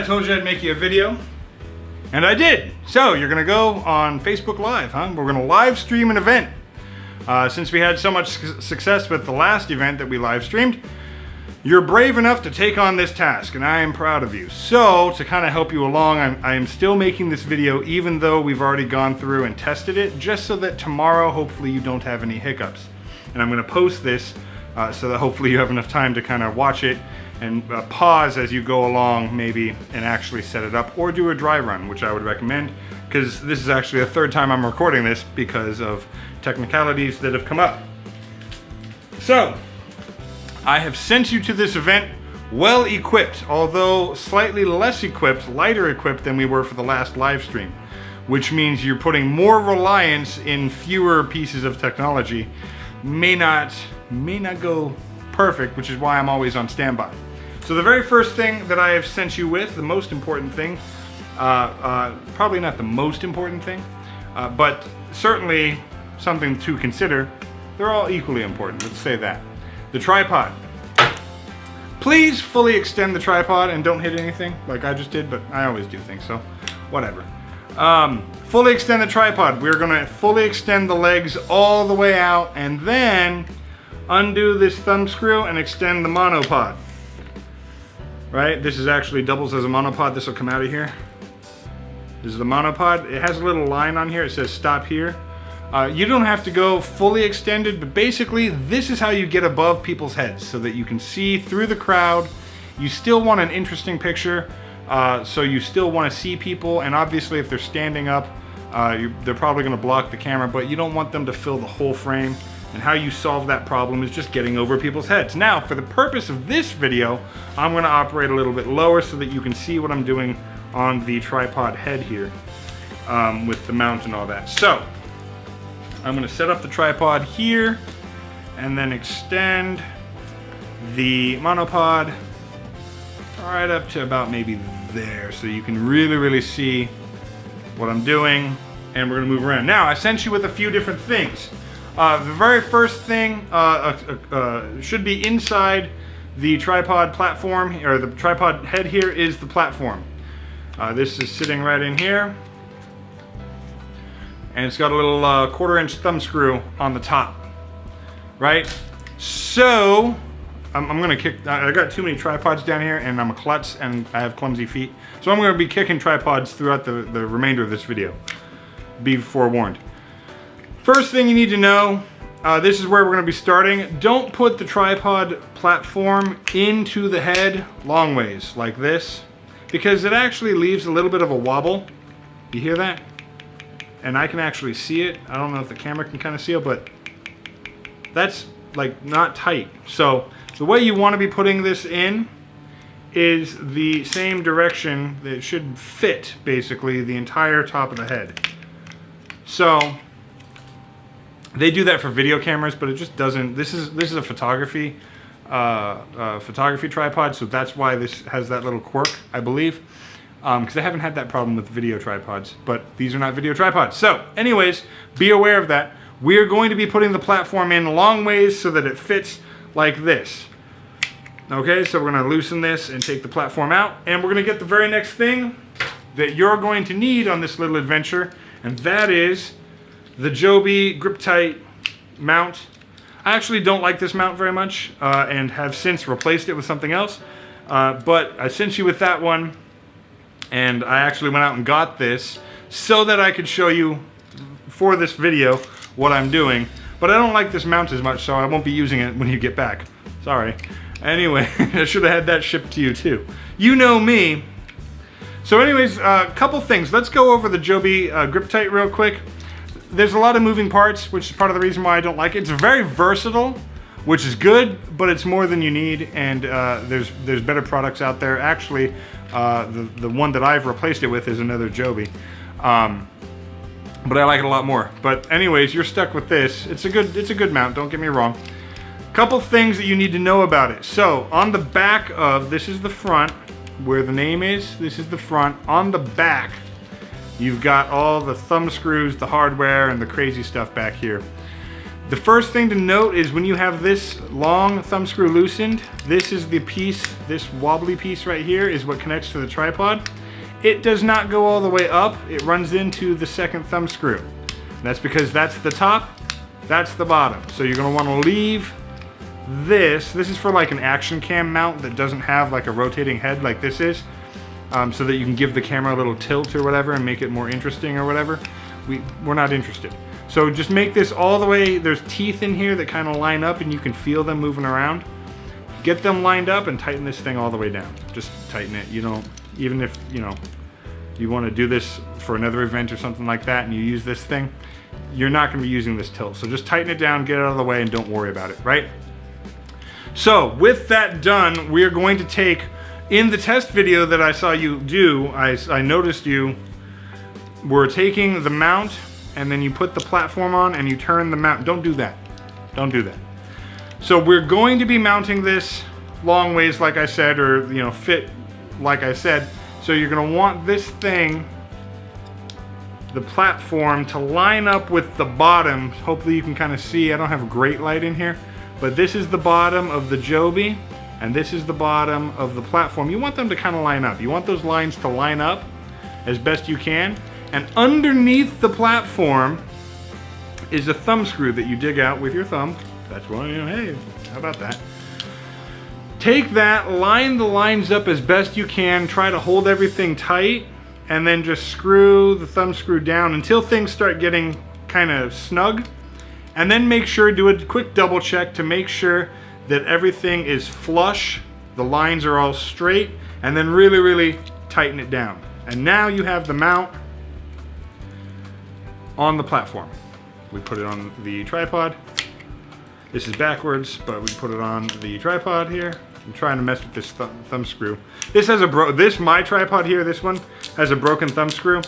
I told you I'd make you a video, and I did. So you're gonna go on Facebook Live, huh? We're gonna live stream an event. Since we had so much success with the last event that we live streamed, you're brave enough to take on this task, and I am proud of you. So, to kind of help you along, I am still making this video even though we've already gone through and tested it, just so that tomorrow, hopefully, you don't have any hiccups. And I'm gonna post this so that hopefully you have enough time to kind of watch it and pause as you go along, maybe, and actually set it up, or do a dry run, which I would recommend, because this is actually the third time I'm recording this because of technicalities that have come up. So, I have sent you to this event well equipped, although slightly less equipped, lighter equipped than we were for the last live stream, which means you're putting more reliance in fewer pieces of technology. May not go perfect, which is why I'm always on standby. So the very first thing that I have sent you with, the most important thing, probably not the most important thing, but certainly something to consider. They're all equally important, let's say that. The tripod. Please fully extend the tripod and don't hit anything like I just did, but I always do things, so whatever. Fully extend the tripod. We're gonna fully extend the legs all the way out and then undo this thumb screw and extend the monopod. Right? This is actually doubles as a monopod. This will come out of here. This is the monopod. It has a little line on here. It says stop here. You don't have to go fully extended, but basically this is how you get above people's heads so that you can see through the crowd. You still want an interesting picture, so you still want to see people, and obviously if they're standing up, they're probably going to block the camera, but you don't want them to fill the whole frame. And how you solve that problem is just getting over people's heads. Now, for the purpose of this video, I'm going to operate a little bit lower so that you can see what I'm doing on the tripod head here with the mount and all that. So, I'm going to set up the tripod here and then extend the monopod right up to about maybe there so you can really see what I'm doing, and we're going to move around. Now, I sent you with a few different things. The very first thing should be inside the tripod platform, or the tripod head here is the platform. This is sitting right in here. And it's got a little 1/4-inch thumb screw on the top, right? So, I'm gonna kick, I got too many tripods down here and I'm a klutz and I have clumsy feet. So I'm gonna be kicking tripods throughout the remainder of this video. Be forewarned. First thing you need to know, this is where we're gonna be starting. Don't put the tripod platform into the head long ways, like this, because it actually leaves a little bit of a wobble. You hear that? And I can actually see it. I don't know if the camera can kind of see it, but that's like not tight. So the way you want to be putting this in is the same direction that it should fit basically the entire top of the head. So they do that for video cameras, but it just doesn't. This is a photography tripod, so that's why this has that little quirk, I believe. Because I haven't had that problem with video tripods, but these are not video tripods. So, anyways, be aware of that. We are going to be putting the platform in long ways so that it fits like this. Okay, so we're going to loosen this and take the platform out, and we're going to get the very next thing that you're going to need on this little adventure, and that is the Joby Grip Tight mount. I actually don't like this mount very much, and have since replaced it with something else, but I sent you with that one. And I actually went out and got this so that I could show you for this video what I'm doing. But I don't like this mount as much, so I won't be using it when you get back. Sorry. Anyway, I should have had that shipped to you too. You know me. So anyways, a couple things. Let's go over the Joby Grip Tight real quick. There's a lot of moving parts, which is part of the reason why I don't like it. It's very versatile, which is good, but it's more than you need, and there's better products out there. Actually, the one that I've replaced it with is another Joby, but I like it a lot more. But anyways, you're stuck with this. It's a good mount, don't get me wrong. Couple things that you need to know about it. So on the back of, this is the front where the name is, this is the front. On the back, you've got all the thumb screws, the hardware, and the crazy stuff back here. The first thing to note is when you have this long thumb screw loosened, this is the piece, this wobbly piece right here is what connects to the tripod. It does not go all the way up, it runs into the second thumb screw. That's because that's the top, that's the bottom. So you're gonna wanna leave this is for like an action cam mount that doesn't have like a rotating head like this is, so that you can give the camera a little tilt or whatever and make it more interesting or whatever. We're not interested. So just make this all the way, there's teeth in here that kind of line up and you can feel them moving around. Get them lined up and tighten this thing all the way down. Just tighten it. You don't, even if, you know, you want to do this for another event or something like that and you use this thing, you're not going to be using this tilt. So just tighten it down, get it out of the way, and don't worry about it, right? So with that done, we are going to take, in the test video that I saw you do, I noticed you were taking the mount and then you put the platform on and you turn the mount. Don't do that. Don't do that. So we're going to be mounting this long ways, like I said, or you know, fit like I said. So you're gonna want this thing, the platform, to line up with the bottom. Hopefully you can kind of see, I don't have a great light in here, but this is the bottom of the Joby and this is the bottom of the platform. You want them to kind of line up. You want those lines to line up as best you can. And underneath the platform is a thumb screw that you dig out with your thumb. That's one, you know, hey, how about that? Take that, line the lines up as best you can, try to hold everything tight, and then just screw the thumb screw down until things start getting kind of snug. And then make sure, do a quick double check to make sure that everything is flush, the lines are all straight, and then really, really tighten it down. And now you have the mount on the platform. We put it on the tripod. This is backwards, but we put it on the tripod here. I'm trying to mess with this thumb screw. This has my tripod here, this one has a broken thumb screw.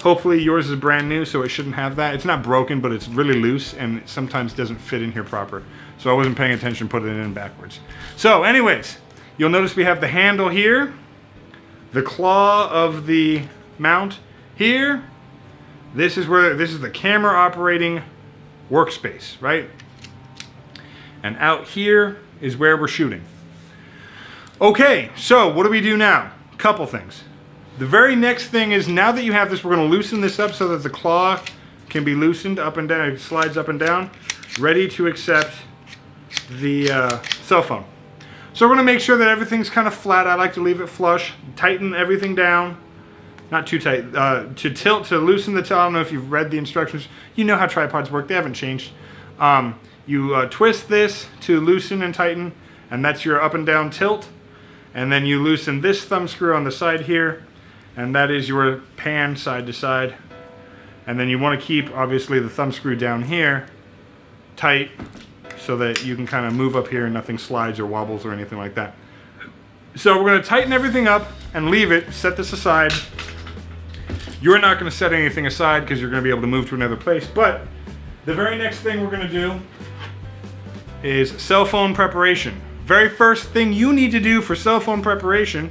Hopefully yours is brand new, so it shouldn't have that. It's not broken, but it's really loose and it sometimes doesn't fit in here proper. So I wasn't paying attention, putting it in backwards. So anyways, you'll notice we have the handle here, the claw of the mount here. This is the camera operating workspace, right? And out here is where we're shooting. Okay, so what do we do now? Couple things. The very next thing is, now that you have this, we're going to loosen this up so that the claw can be loosened up and down, it slides up and down, ready to accept the cell phone. So we're going to make sure that everything's kind of flat. I like to leave it flush, tighten everything down. Not too tight. To loosen the tail, I don't know if you've read the instructions. You know how tripods work. They haven't changed. You twist this to loosen and tighten, and that's your up and down tilt. And then you loosen this thumb screw on the side here, and that is your pan side to side. And then you want to keep, obviously, the thumb screw down here tight so that you can kind of move up here and nothing slides or wobbles or anything like that. So we're going to tighten everything up and leave it, set this aside. You're not going to set anything aside because you're going to be able to move to another place, but the very next thing we're going to do is cell phone preparation. Very first thing you need to do for cell phone preparation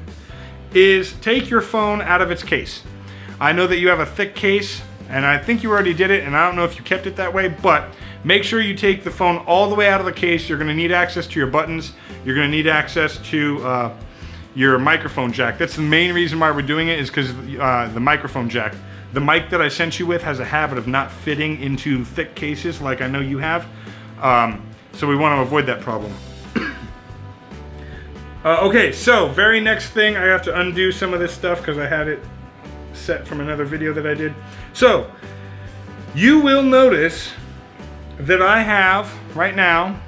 is take your phone out of its case. I know that you have a thick case, and I think you already did it, and I don't know if you kept it that way, but make sure you take the phone all the way out of the case. You're going to need access to your buttons. You're going to need access to your microphone jack. That's the main reason why we're doing it, is because the microphone jack. The mic that I sent you with has a habit of not fitting into thick cases like I know you have. So we want to avoid that problem. Okay, so very next thing, I have to undo some of this stuff because I had it set from another video that I did. So you will notice that I have right now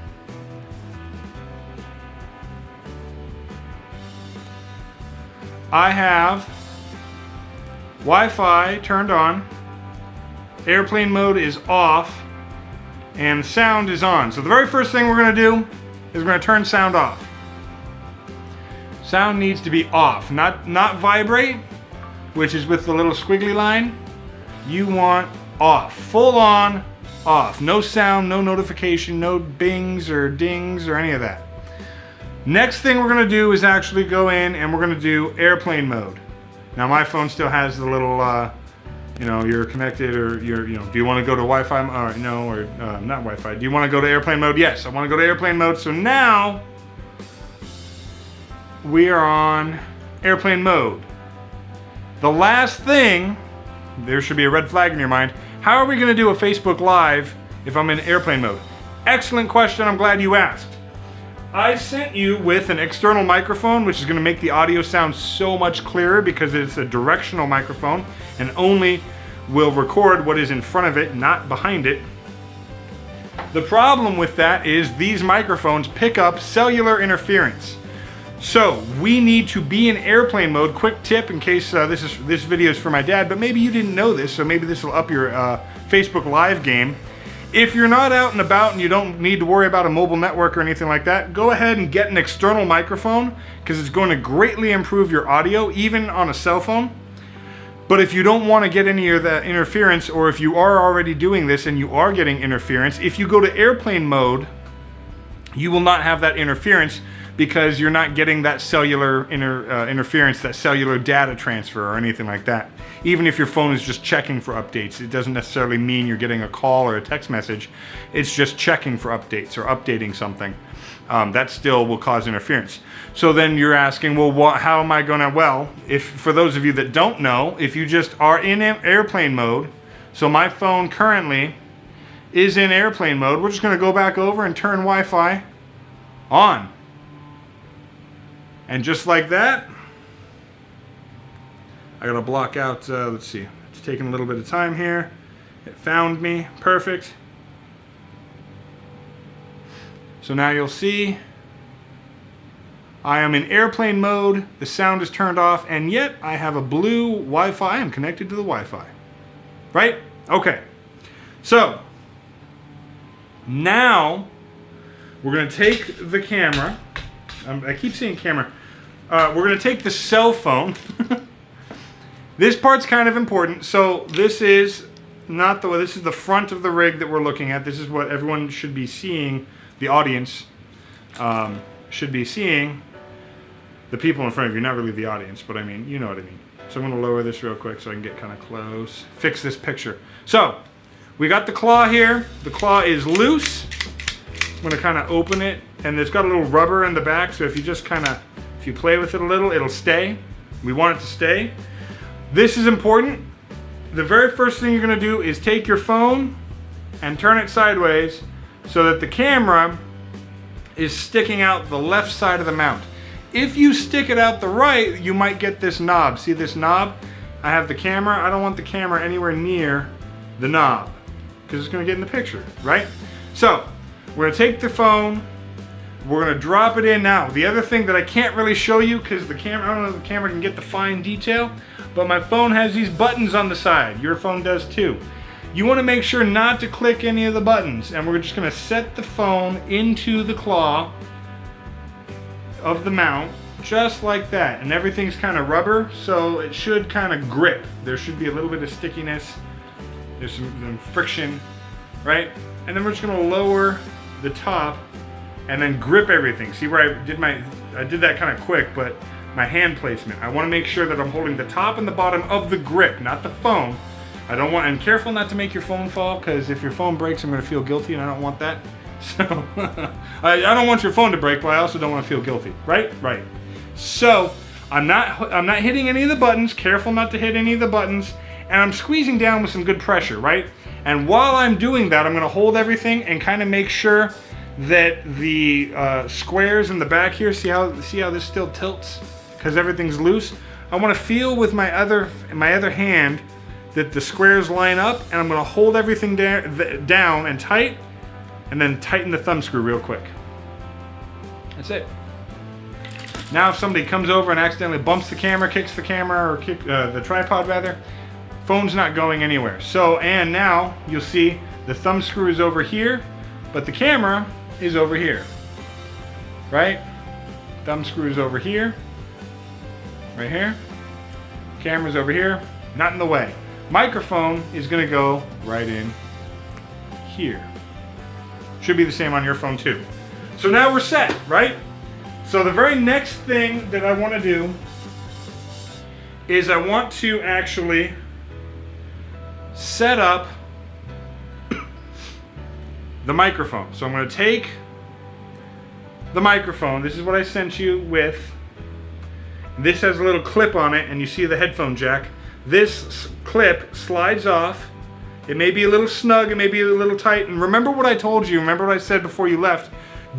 Wi-Fi turned on, airplane mode is off, and sound is on. So the very first thing we're going to do is we're going to turn sound off. Sound needs to be off, not vibrate, which is with the little squiggly line. You want off, full on off. No sound, no notification, no bings or dings or any of that. Next thing we're going to do is actually go in and we're going to do airplane mode. Now my phone still has the little you know, you're connected, or you're, you know, do you want to go to Wi-Fi? Or no, or not Wi-Fi. Do you want to go to airplane mode? Yes, I want to go to airplane mode. So now we are on airplane mode. The last thing, there should be a red flag in your mind. How are we going to do a Facebook Live if I'm in airplane mode? Excellent question. I'm glad you asked. I sent you with an external microphone, which is going to make the audio sound so much clearer because it's a directional microphone and only will record what is in front of it, not behind it. The problem with that is these microphones pick up cellular interference. So we need to be in airplane mode. Quick tip in case this video is for my dad, but maybe you didn't know this, so maybe this will up your Facebook Live game. If you're not out and about and you don't need to worry about a mobile network or anything like that, go ahead and get an external microphone because it's going to greatly improve your audio, even on a cell phone. But if you don't want to get any of that interference, or if you are already doing this and you are getting interference, if you go to airplane mode, you will not have that interference because you're not getting that cellular interference, that cellular data transfer or anything like that. Even if your phone is just checking for updates, it doesn't necessarily mean you're getting a call or a text message. It's just checking for updates or updating something. That still will cause interference. So then you're asking, well, how am I gonna, well, if for those of you that don't know, if you just are in airplane mode, so my phone currently is in airplane mode, we're just gonna go back over and turn Wi-Fi on. And just like that, I gotta block out, let's see, it's taking a little bit of time here. It found me, perfect. So now you'll see, I am in airplane mode, the sound is turned off, and yet I have a blue Wi-Fi. I'm connected to the Wi-Fi, right? Okay, so now we're gonna take the camera, I keep saying camera, we're gonna take the cell phone. This part's kind of important. So this is not the, this is the front of the rig that we're looking at. This is what everyone should be seeing. The audience should be seeing. The people in front of you, not really the audience, but I mean, you know what I mean. So I'm gonna lower this real quick so I can get kind of close. Fix this picture. So we got the claw here. The claw is loose. I'm gonna kind of open it, and it's got a little rubber in the back, so if you just kind of, if you play with it a little, it'll stay. We want it to stay. This is important. The very first thing you're gonna do is take your phone and turn it sideways so that the camera is sticking out the left side of the mount. If you stick it out the right, you might get this knob. See this knob? I have the camera. I don't want the camera anywhere near the knob because it's gonna get in the picture, right? So we're gonna take the phone, we're gonna drop it in now. The other thing that I can't really show you because the camera, I don't know if the camera can get the fine detail, but my phone has these buttons on the side. Your phone does too. You wanna make sure not to click any of the buttons, and we're just gonna set the phone into the claw of the mount, just like that. And everything's kind of rubber, so it should kind of grip. There should be a little bit of stickiness. There's some friction, right? And then we're just gonna lower the top and then grip everything. See where I did that kind of quick, but my hand placement. I wanna make sure that I'm holding the top and the bottom of the grip, not the phone. I don't want, and careful not to make your phone fall, because if your phone breaks, I'm gonna feel guilty, and I don't want that. So, I don't want your phone to break, but I also don't want to feel guilty, right? Right. So, I'm not hitting any of the buttons, careful not to hit any of the buttons, and I'm squeezing down with some good pressure, right? And while I'm doing that, I'm gonna hold everything and kind of make sure that the squares in the back here, see how this still tilts? Because everything's loose. I wanna feel with my other hand that the squares line up, and I'm gonna hold everything down and tight, and then tighten the thumb screw real quick. That's it. Now if somebody comes over and accidentally bumps the camera, kicks the camera, or the tripod rather, phone's not going anywhere. So, and now you'll see the thumb screw is over here, but the camera is over here, right? Thumb screw is over here, right here. Camera's over here, not in the way. Microphone is gonna go right in here. Should be the same on your phone too. So now we're set, right? So the very next thing that I want to do is I want to actually set up the microphone. So I'm going to take the microphone. This is what I sent you with. This has a little clip on it, and you see the headphone jack. This clip slides off. It may be a little snug, it may be a little tight. And remember what I told you, remember what I said before you left.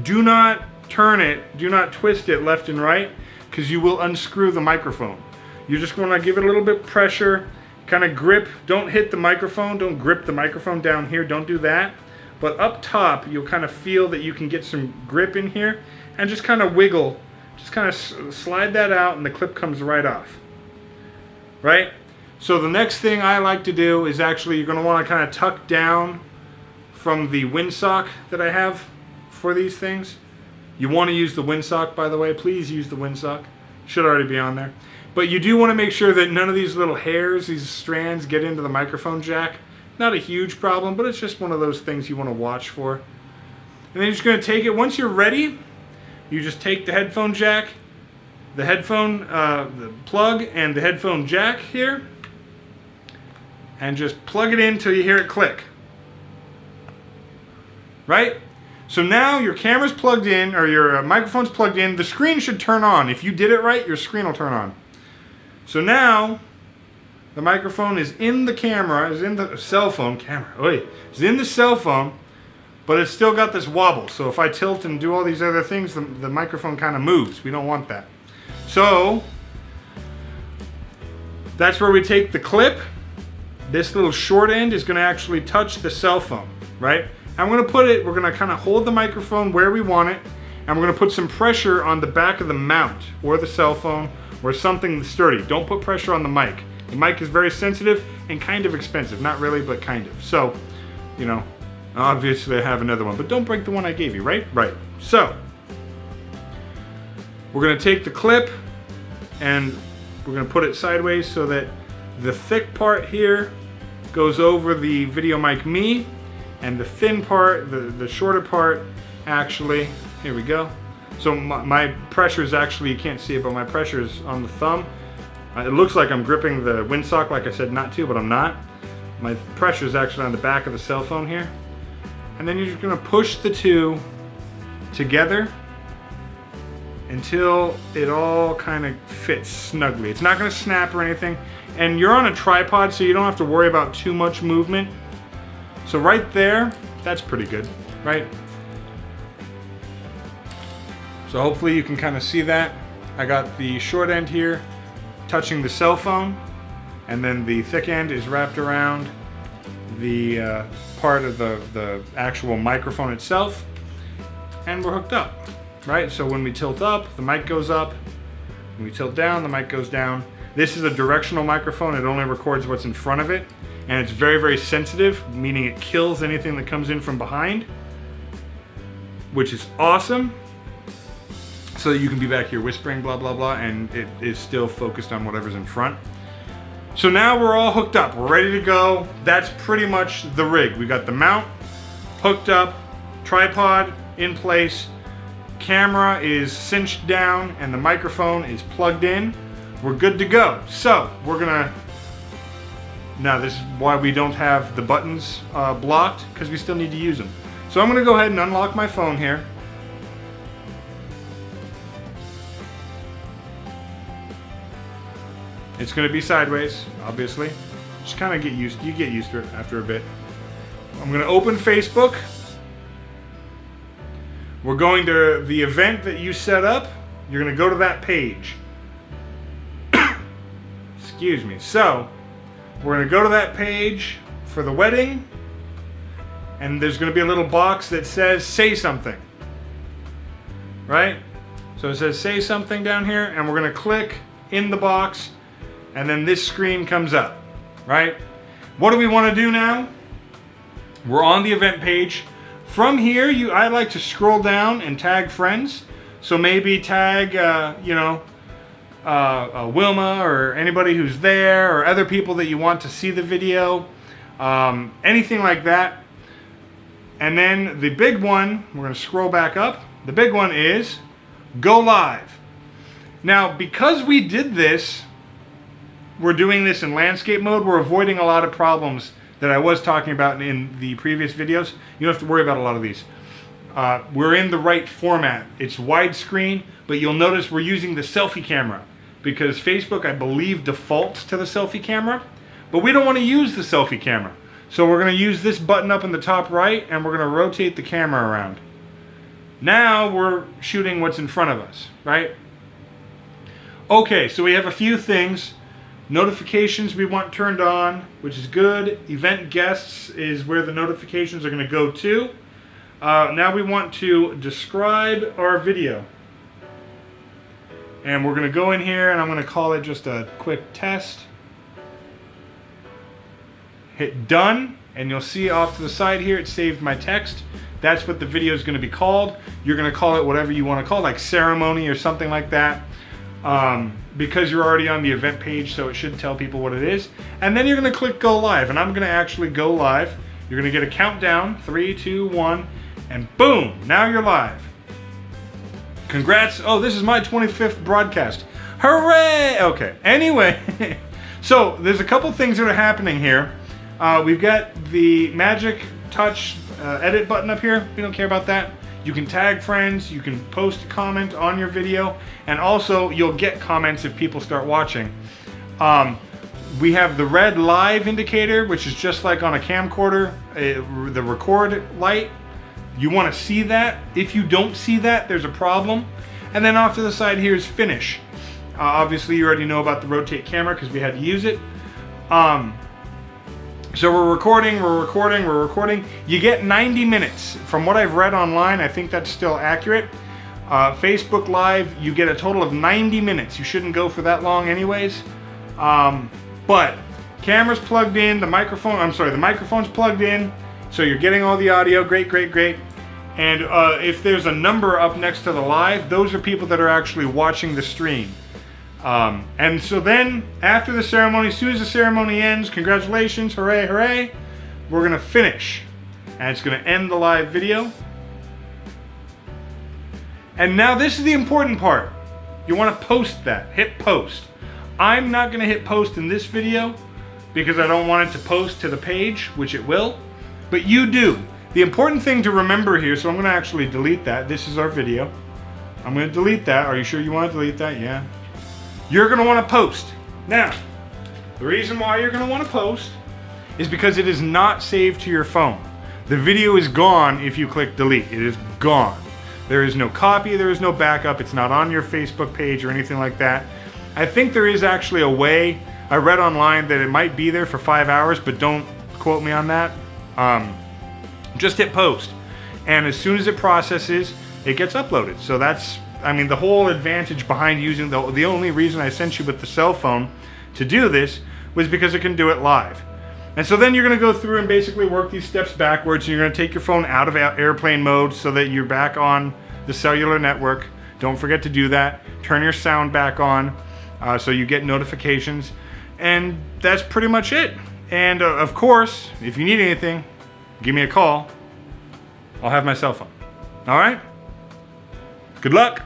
Do not turn it, do not twist it left and right, because you will unscrew the microphone. You're just going to give it a little bit of pressure, kind of grip. Don't hit the microphone, don't grip the microphone down here, don't do that. But up top, you'll kind of feel that you can get some grip in here, and just kind of wiggle. Just kind of slide that out, and the clip comes right off. Right? So the next thing I like to do is actually, you're going to want to kind of tuck down from the windsock that I have for these things. You want to use the windsock, by the way. Please use the windsock. Should already be on there. But you do want to make sure that none of these little hairs, these strands, get into the microphone jack. Not a huge problem, but it's just one of those things you want to watch for. And then you're just going to take it. Once you're ready, you just take the headphone jack, the headphone, the plug, and the headphone jack here, and just plug it in till you hear it click. Right? So now your camera's plugged in, or your microphone's plugged in. The screen should turn on. If you did it right, your screen will turn on. So now the microphone is in the camera, is in the cell phone camera. Oi, is in the cell phone, but it's still got this wobble. So if I tilt and do all these other things, the microphone kind of moves. We don't want that. So that's where we take the clip. This little short end is going to actually touch the cell phone, right? I'm going to put it, we're going to kind of hold the microphone where we want it, and we're going to put some pressure on the back of the mount, or the cell phone, or something sturdy. Don't put pressure on the mic. The mic is very sensitive and kind of expensive. Not really, but kind of. So, you know, obviously I have another one, but don't break the one I gave you, right? Right. So, we're going to take the clip, and we're going to put it sideways so that the thick part here goes over the VideoMic Me, and the thin part, the shorter part, actually, here we go. So my pressure is actually, you can't see it, but my pressure is on the thumb. It looks like I'm gripping the windsock, like I said not to, but I'm not. My pressure is actually on the back of the cell phone here. And then you're just gonna push the two together until it all kind of fits snugly. It's not gonna snap or anything. And you're on a tripod, so you don't have to worry about too much movement. So right there, that's pretty good, right? So hopefully you can kind of see that. I got the short end here touching the cell phone, and then the thick end is wrapped around the part of the actual microphone itself, and we're hooked up, right? So when we tilt up, the mic goes up. When we tilt down, the mic goes down. This is a directional microphone. It only records what's in front of it, and it's very, very sensitive, meaning it kills anything that comes in from behind, which is awesome. So that you can be back here whispering blah, blah, blah, and it is still focused on whatever's in front. So now we're all hooked up. We're ready to go. That's pretty much the rig. We got the mount hooked up, tripod in place, camera is cinched down, and the microphone is plugged in. We're good to go. So we're gonna, now this is why we don't have the buttons blocked, because we still need to use them. So I'm gonna go ahead and unlock my phone here. It's going to be sideways, obviously. Just kind of get used to it after a bit. I'm going to open Facebook. We're going to the event that you set up. You're going to go to that page. Excuse me. So, we're going to go to that page for the wedding. And there's going to be a little box that says, say something. Right? So it says, say something down here. And we're going to click in the box. And then this screen comes up, right? What do we want to do now? We're on the event page. From here, I like to scroll down and tag friends. So maybe tag, Wilma or anybody who's there, or other people that you want to see the video, anything like that. And then the big one, we're going to scroll back up. The big one is go live. Now, because we did this, we're doing this in landscape mode, we're avoiding a lot of problems that I was talking about in the previous videos. You don't have to worry about a lot of these. We're in the right format. It's widescreen, but you'll notice we're using the selfie camera because Facebook, I believe, defaults to the selfie camera, but we don't want to use the selfie camera. So we're going to use this button up in the top right, and we're going to rotate the camera around. Now we're shooting what's in front of us, right? Okay, so we have a few things. Notifications we want turned on, which is good. Event guests is where the notifications are going to go to. Now we want to describe our video. And we're going to go in here and I'm going to call it just a quick test. Hit done, and you'll see off to the side here it saved my text. That's what the video is going to be called. You're going to call it whatever you want to call it, like ceremony or something like that. Because you're already on the event page, so it should tell people what it is. And then you're going to click go live, and I'm going to actually go live. You're going to get a countdown, 3, 2, 1, and boom, now you're live. Congrats. Oh, this is my 25th broadcast. Hooray! Okay, anyway, so there's a couple things that are happening here. We've got the magic touch edit button up here. We don't care about that. You can tag friends, you can post a comment on your video, and also you'll get comments if people start watching. We have the red live indicator, which is just like on a camcorder, the record light. You want to see that. If you don't see that, there's a problem. And then off to the side here is finish. Obviously you already know about the rotate camera because we had to use it. So we're recording. You get 90 minutes. From what I've read online, I think that's still accurate. Facebook Live, you get a total of 90 minutes. You shouldn't go for that long anyways. But camera's plugged in, the microphone's plugged in, so you're getting all the audio. Great. And if there's a number up next to the live, those are people that are actually watching the stream. And so then, after the ceremony, as soon as the ceremony ends, congratulations, hooray, we're going to finish. And it's going to end the live video. And now this is the important part. You want to post that. Hit post. I'm not going to hit post in this video because I don't want it to post to the page, which it will. But you do. The important thing to remember here, so I'm going to actually delete that. This is our video. I'm going to delete that. Are you sure you want to delete that? Yeah. You're going to want to post. Now, the reason why you're going to want to post is because it is not saved to your phone. The video is gone if you click delete. It is gone. There is no copy, there is no backup, it's not on your Facebook page or anything like that. I think there is actually a way, I read online that it might be there for 5 hours, but don't quote me on that. Just hit post. And as soon as it processes, it gets uploaded. So that's, I mean, the whole advantage behind using the only reason I sent you with the cell phone to do this was because it can do it live. And so then you're going to go through and basically work these steps backwards, and you're going to take your phone out of airplane mode so that you're back on the cellular network. Don't forget to do that. Turn your sound back on so you get notifications. And that's pretty much it. And of course, if you need anything, give me a call. I'll have my cell phone. All right? Good luck.